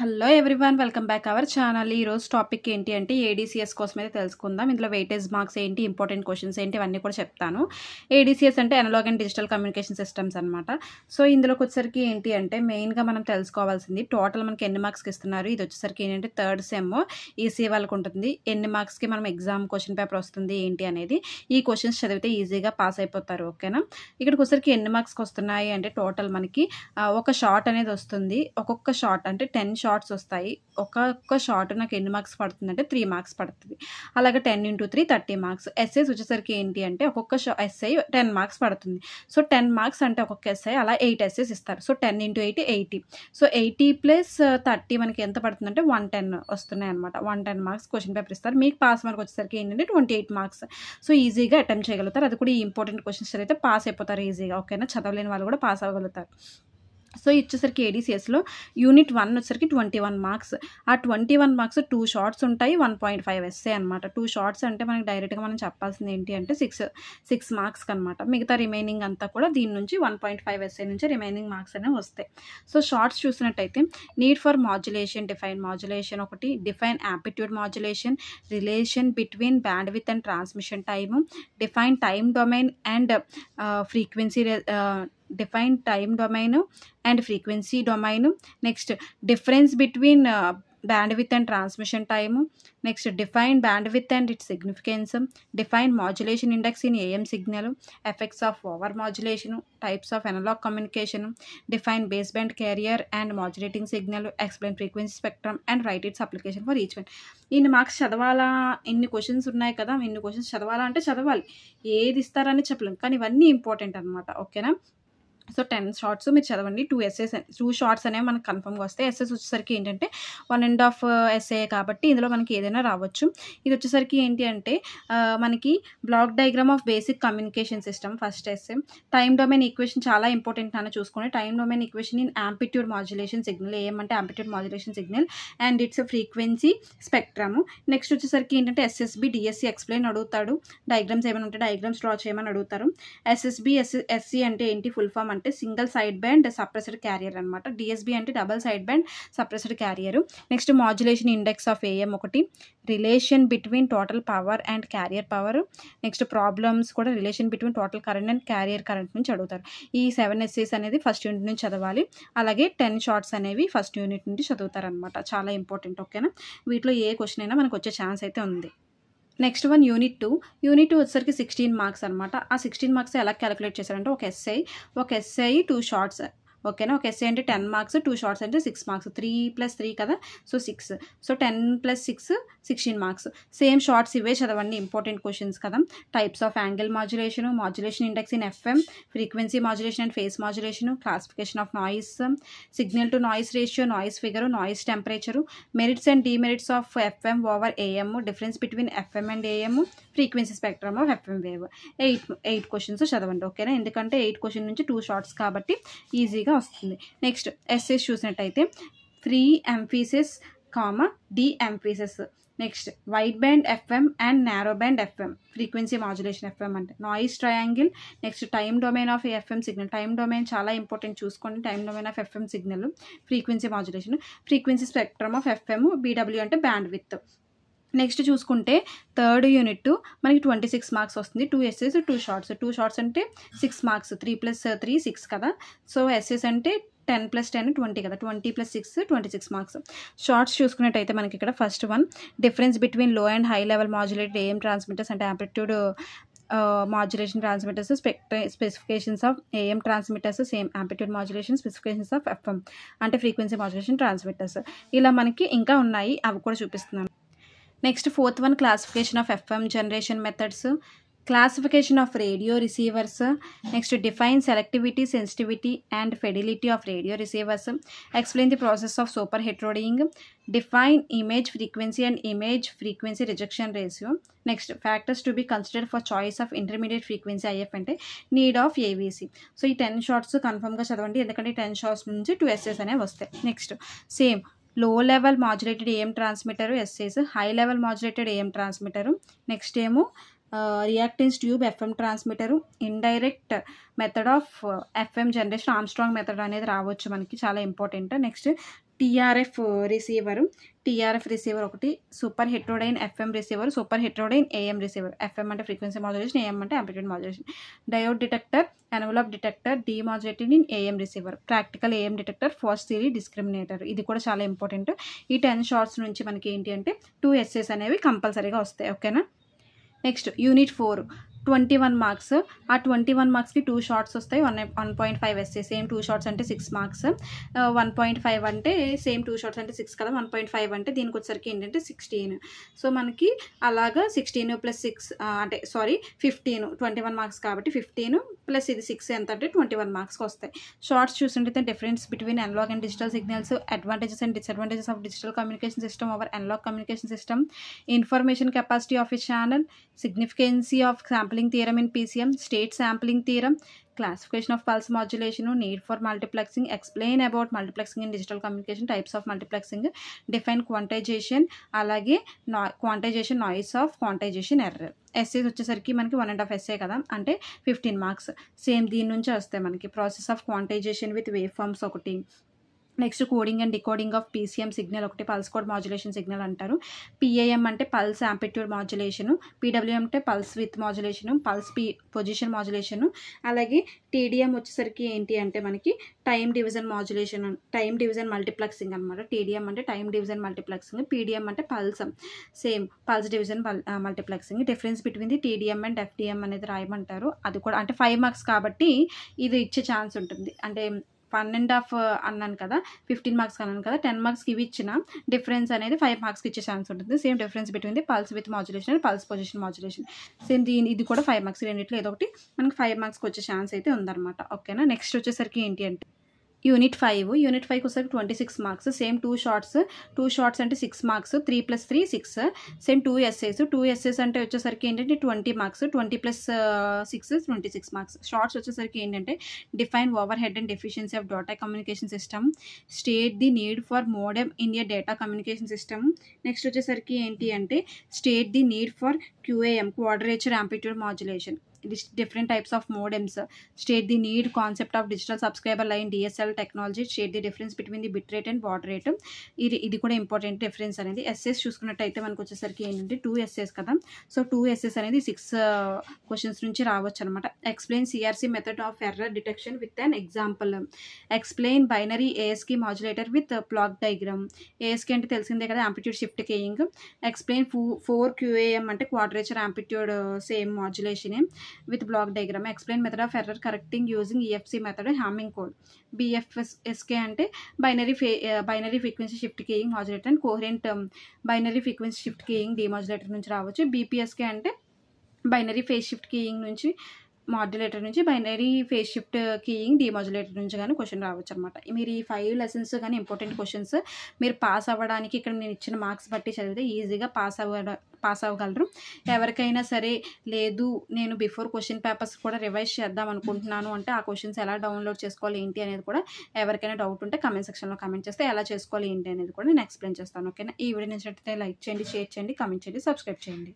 Hello everyone, welcome back our channel. ఈరోజు topic ఏంటి అంటే ఏడీసీఎస్ కోసం అయితే తెలుసుకుందాం. ఇందులో వెయిటేజ్ మార్క్స్ ఏంటి, ఇంపార్టెంట్ క్వశ్చన్స్ ఏంటి, ఇవన్నీ కూడా చెప్తాను. ఏడీసీఎస్ అంటే analogue and digital communication systems అనమాట. సో ఇందులోకి వచ్చేసరికి ఏంటి అంటే మెయిన్గా మనం తెలుసుకోవాల్సింది టోటల్ మనకి ఎన్ని మార్క్స్కి ఇస్తున్నారు. ఇది వచ్చేసరికి ఏంటంటే థర్డ్ సెమ్ ఈసీ వాళ్ళకి ఉంటుంది. ఎన్ని మార్క్స్కి మనం ఎగ్జామ్ క్వశ్చన్ పేపర్ వస్తుంది ఏంటి అనేది ఈ క్వశ్చన్స్ చదివితే ఈజీగా పాస్ అయిపోతారు. ఓకేనా. ఇక్కడికి వచ్చేసరికి ఎన్ని మార్క్స్కి వస్తున్నాయి అంటే టోటల్ మనకి ఒక షార్ట్ అనేది వస్తుంది. ఒక్కొక్క షార్ట్ అంటే 10 షార్ట్స్ వస్తాయి. ఒక్కొక్క షార్ట్ నాకు ఎన్ని మార్క్స్ పడుతుందంటే 3 మార్క్స్ పడుతుంది. అలాగే 10 × 3 30 మార్క్స్. ఎస్ఏస్ వచ్చేసరికి ఏంటి అంటే ఒక్కొక్క ఎస్ఐ 10 మార్క్స్ పడుతుంది. సో 10 మార్క్స్ అంటే ఒక్కొక్క ఎస్ఐ అలా 8 ఎస్ఏస్ ఇస్తారు. సో 10 × 8 80. సో 80 + 30 మనకి ఎంత పడుతుందంటే 110 వస్తున్నాయి అనమాట. 110 మార్క్స్ క్వశ్చన్ పేపర్ ఇస్తారు. మీకు పాస్ మార్క్ వచ్చేసరికి ఏంటంటే 28 మార్క్స్. సో ఈజీగా అటెంప్ట్ చేయగలుగుతారు. అది కూడా ఈ ఇంపార్టెంట్ క్వశ్చన్స్ చదివితే పాస్ అయిపోతారు ఈజీగా. ఓకేనా. చదవలేని వాళ్ళు కూడా పాస్ అవ్వగలుగుతారు. సో ఇచ్చేసరికి ఏడీసీఎస్లో యూనిట్ 1 వచ్చేసరికి 21 మార్క్స్. ఆ 21 మార్క్స్ 2 షార్ట్స్ ఉంటాయి, 1.5 ఎస్ఏ అనమాట. 2 షార్ట్స్ అంటే మనకి డైరెక్ట్గా మనం చెప్పాల్సింది ఏంటి అంటే 6 మార్క్స్కి అనమాట. మిగతా రిమైనింగ్ అంతా కూడా దీని నుంచి 1.5 ఎస్ఏ నుంచి రిమైనింగ్ మార్క్స్ అనేవి వస్తాయి. సో షార్ట్స్ చూసినట్టయితే need for modulation, define modulation ఒకటి, define amplitude modulation, relation between bandwidth and transmission time, define time domain and frequency, define time domain and frequency domain. Next, difference between bandwidth and transmission time. Next, define bandwidth and its significance, define modulation index in AM signal, effects of over modulation, types of analog communication, define baseband carrier and modulating signal, explain frequency spectrum and write its application for each one. ఇన్ని marks చదవాలా, ఇన్ని questions ఉన్నాయి కదా, ఇన్ని questions చదవాలా అంటే చదవాలి. ఏది ఇస్తారని చెప్పలేం, కానీ ఇవన్నీ ఇంపార్టెంట్ అనమాట. ఓకేనా. సో 10 షార్ట్స్ మీరు చదవండి. 2 షార్ట్స్ అనేవి మనకు కన్ఫర్మ్గా వస్తాయి. ఎస్ఎస్ వచ్చేసరికి ఏంటంటే 1.5 ఎస్ఏ కాబట్టి ఇందులో మనకి ఏదైనా రావచ్చు. ఇది వచ్చేసరికి ఏంటి అంటే మనకి block diagram of basic communication system first essay. Time domain equation చాలా ఇంపార్టెంట్ అని చూసుకోండి. Time domain equation in amplitude modulation signal. ఏమంటే amplitude modulation signal and its frequency spectrum. Next వచ్చేసరికి ఏంటంటే ఎస్ఎస్బి డిఎస్సి ఎక్స్ప్లెయిన్ అడుగుతాడు. డయాగ్రామ్స్ ఏమైనా ఉంటే diagrams draw చేయమని అడుగుతారు. ఎస్ఎస్బి ఎస్సి అంటే ఏంటి, ఫుల్ ఫామ్ అంటే single side band suppressed carrier అనమాట. డిఎస్బి అంటే double side band suppressed carrier. Next modulation index of AM ఒకటి, relation between total power and carrier power. Next problems కూడా relation between total current and carrier current నుంచి అడుగుతారు. ఈ 7 ఎస్సీస్ అనేది first unit నుంచి చదవాలి. అలాగే 10 షార్ట్స్ అనేవి ఫస్ట్ యూనిట్ నుంచి చదువుతారు అనమాట. చాలా ఇంపార్టెంట్. ఓకేనా. వీటిలో ఏ క్వశ్చన్ అయినా మనకు వచ్చే ఛాన్స్ అయితే ఉంది. Next one unit 2. యూనిట్ 2 వచ్చేసరికి 16 మార్క్స్ అనమాట. ఆ 16 మార్క్స్ ఎలా క్యాలిక్యులేట్ చేశారంటే ఒక ఎస్ఐ 2 షార్ట్స్. ఓకేనా. ఒక ఎస్ఐ అంటే 10 మార్క్స్, 2 షార్ట్స్ అంటే 6 మార్క్స్. 3 + 3 కదా, so 6. So 10 + 6 16 marks. Same shorts ఇవే చదవండి, ఇంపార్టెంట్ క్వశ్చన్స్ కదా. Types of angle modulation, modulation index in FM, frequency modulation and phase modulation, classification of noise, signal to noise ratio, noise figure, noise temperature, merits and demerits of FM over AM, difference between FM and AM, frequency spectrum of FM wave. 8 questions చదవండి. ఓకేనా. ఎందుకంటే 8 question నుంచి 2 shorts కాబట్టి ఈజీగా వస్తుంది. Next essays చూసినట్టయితే pre emphasis, de emphasis. Next wide band FM and narrow band FM, frequency modulation FM అంటే noise triangle. Next time domain of FM signal. Time domain చాలా ఇంపార్టెంట్, చూసుకోండి. Time domain of FM signal, frequency modulation, frequency spectrum of FM, BW అంటే bandwidth. Next చూసుకుంటే third unit మనకి 26 marks వస్తుంది. 2 SS 2 shorts. 2 shorts అంటే 6 marks. 3 + 3 6 కదా. So SS అంటే 10 + 10 20 కదా. 20 + 6 26 మార్క్స్. షార్ట్స్ చూసుకున్నట్టయితే మనకి ఇక్కడ first one difference between low and high level modulated AM transmitters అంటే amplitude modulation transmitters, specifications of AM transmitters, same amplitude modulation, specifications of FM అంటే frequency modulation transmitters. ఇలా మనకి ఇంకా ఉన్నాయి, అవి కూడా చూపిస్తున్నాను. Next fourth one classification of FM generation methods, classification of radio receivers. Next define selectivity, sensitivity and fidelity of radio receivers, explain the process of super heterodyning, define image frequency and image frequency rejection ratio. Next factors to be considered for choice of intermediate frequency if అంటే need of AVC. So ఈ 10 shorts కన్ఫర్మ్గా చదవండి, ఎందుకంటే 10 shorts నుంచి 2 essays అనేవి వస్తాయి. Next same low level modulated AM transmitter essays, high level modulated AM transmitter. Next ఏమో reactance tube FM transmitter, indirect method of FM generation, Armstrong method అనేది రావచ్చు మనకి, చాలా ఇంపార్టెంట్. నెక్స్ట్ టీఆర్ఎఫ్ రిసీవర్ ఒకటి, super heterodyne FM receiver, super heterodyne AM receiver. FM అంటే frequency modulation, AM అంటే amplitude modulation. Diode detector, envelope detector, demodulated in AM receiver. Practical AM detector, fast series discriminator. ఇది కూడా చాలా important. ఈ 10 shorts నుంచి మనకి ఏంటి అంటే 2 ఎస్సేస్ అనేవి కంపల్సరీగా వస్తాయి. ఓకేనా. Next unit 4 21 marks. ఆ 21 మార్క్స్కి 2 షార్ట్స్ వస్తాయి, 1.5 ఎస్సే. సేమ్ 2 షార్ట్స్ అంటే 6 మార్క్స్. 1.5 అంటే సేమ్ 2 షార్ట్స్ అంటే 6 కదా, 1.5 అంటే దీనికి వచ్చేసరికి ఏంటంటే 16. సో మనకి అలాగా 16 + 6 అంటే 15, 21 మార్క్స్ కాబట్టి 15 ప్లస్ ఇది 6 ఎంత అంటే 21 మార్క్స్కి వస్తాయి. షార్ట్స్ చూస్తుంటే difference between analogue and digital signals, advantages and disadvantages of digital communication system over analogue communication system, information capacity of a channel, significance of sampling theorem in PCM, state sampling theorem, classification of pulse modulation, need for multiplexing, explain about multiplexing in digital communication, types of multiplexing, define quantization, అలాగే quantization, noise of quantization error. Essays వచ్చేసరికి మనకి 1.5 essay కదా, అంటే 15 marks. Same దీని నుంచే వస్తాయి మనకి. Process of quantization with wave forms ఒకటి. Next coding and decoding of PCM signal ఒకటి, పల్స్ కోడ్ మాడ్యులేషన్ సిగ్నల్ అంటారు. పిఏఎం అంటే పల్స్ యాంప్లిట్యూడ్ మాడ్యులేషను, పీడబ్ల్యూఎం అంటే pulse width modulation, pulse position modulation. అలాగే టీడీఎం వచ్చేసరికి ఏంటి అంటే మనకి time division modulation, time division multiplexing అనమాట. టీడీఎం అంటే టైం డివిజన్ మల్టీప్లెక్సింగ్, పీడిఎం అంటే pulse, same pulse division multiplexing. Difference between the TDM and FDM అనేది రాయమంటారు. అది కూడా అంటే 5 మార్క్స్ కాబట్టి ఇది ఇచ్చే ఛాన్స్ ఉంటుంది. అంటే 1.5 అన్నాను కదా, 15 మార్క్స్ అన్నాను కదా, 10 మార్క్స్కి ఇవి ఇచ్చిన డిఫరెన్స్ అనేది 5 మార్క్స్కి ఇచ్చే ఛాన్స్ ఉంటుంది. Same difference between the pulse with modulation and pulse position modulation. Same ఇది కూడా 5 మార్క్స్. రెండిట్లో ఏదో ఒకటి మనకి 5 మార్క్స్కి వచ్చే ఛాన్స్ అయితే ఉందన్నమాట. ఓకేనా. నెక్స్ట్ వచ్చేసరికి ఏంటి అంటే యూనిట్ 5కి వచ్చేసరికి 26 మార్క్స్. సేమ్ 2 షార్ట్స్ అంటే 6 మార్క్స్, 3 + 3 6. సేమ్ 2 ఎస్సేస్ అంటే వచ్చేసరికి ఏంటంటే 20 మార్క్స్, 20 + 6 26 మార్క్స్. షార్ట్స్ వచ్చేసరికి ఏంటంటే define over head and deficiency of data communication system, state the need for modem in a data communication system. Next వచ్చేసరికి ఏంటి అంటే state the need for QAM, quadrature amplitude modulation. Different types of modems, state the need concept of digital subscriber line DSL technology, state the difference between the bit rate and baud rate. ఇది కూడా important difference అనేది. SS చూసుకున్నట్టయితే మనకు వచ్చేసరికి ఏంటంటే 2 SS కదా, so 2 SS అనేది 6 questions నుంచి రావచ్చు అనమాట. Explain CRC method of error detection with an example, explain binary ASK modulator with block diagram. ASK అంటే తెలిసిందే కదా, amplitude shift keying. Explain 4 QAM అంటే quadrature amplitude same modulation with block diagram. Explain method of error correcting using EFC method, Hamming code. BFSK అంటే binary frequency shift keying modulator and coherent binary frequency shift keying demodulator నుంచి రావచ్చు. BPSK అంటే binary phase shift కేయింగ్ నుంచి modulator నుంచి, binary phase shift keying డీమాడ్యులేటర్ నుంచి కానీ question రావచ్చు అనమాట. మీరు ఈ 5 లెసన్స్ కానీ ఇంపార్టెంట్ క్వశ్చన్స్ మీరు పాస్ అవ్వడానికి ఇక్కడ నేను ఇచ్చిన మార్క్స్ బట్టి చదివితే ఈజీగా పాస్ అవ్వగలరు. ఎవరికైనా సరే లేదు నేను బిఫోర్ క్వశ్చన్ పేపర్స్ కూడా రివైజ్ చేద్దాం అనుకుంటున్నాను అంటే ఆ క్వశ్చన్స్ ఎలా డౌన్లోడ్ చేసుకోవాలి ఏంటి అనేది కూడా ఎవరికైనా డౌట్ ఉంటే కమెంట్ సెక్షన్లో కమెంట్ చేస్తే ఎలా చేసుకోవాలి ఏంటి అనేది కూడా నేను ఎక్స్ప్లెయిన్ చేస్తాను. ఓకేనా. ఈ వీడియో నచ్చినట్లయితే లైక్ చేయండి, షేర్ చేయండి, కమెంట్ చేయండి, సబ్స్క్రైబ్ చేయండి.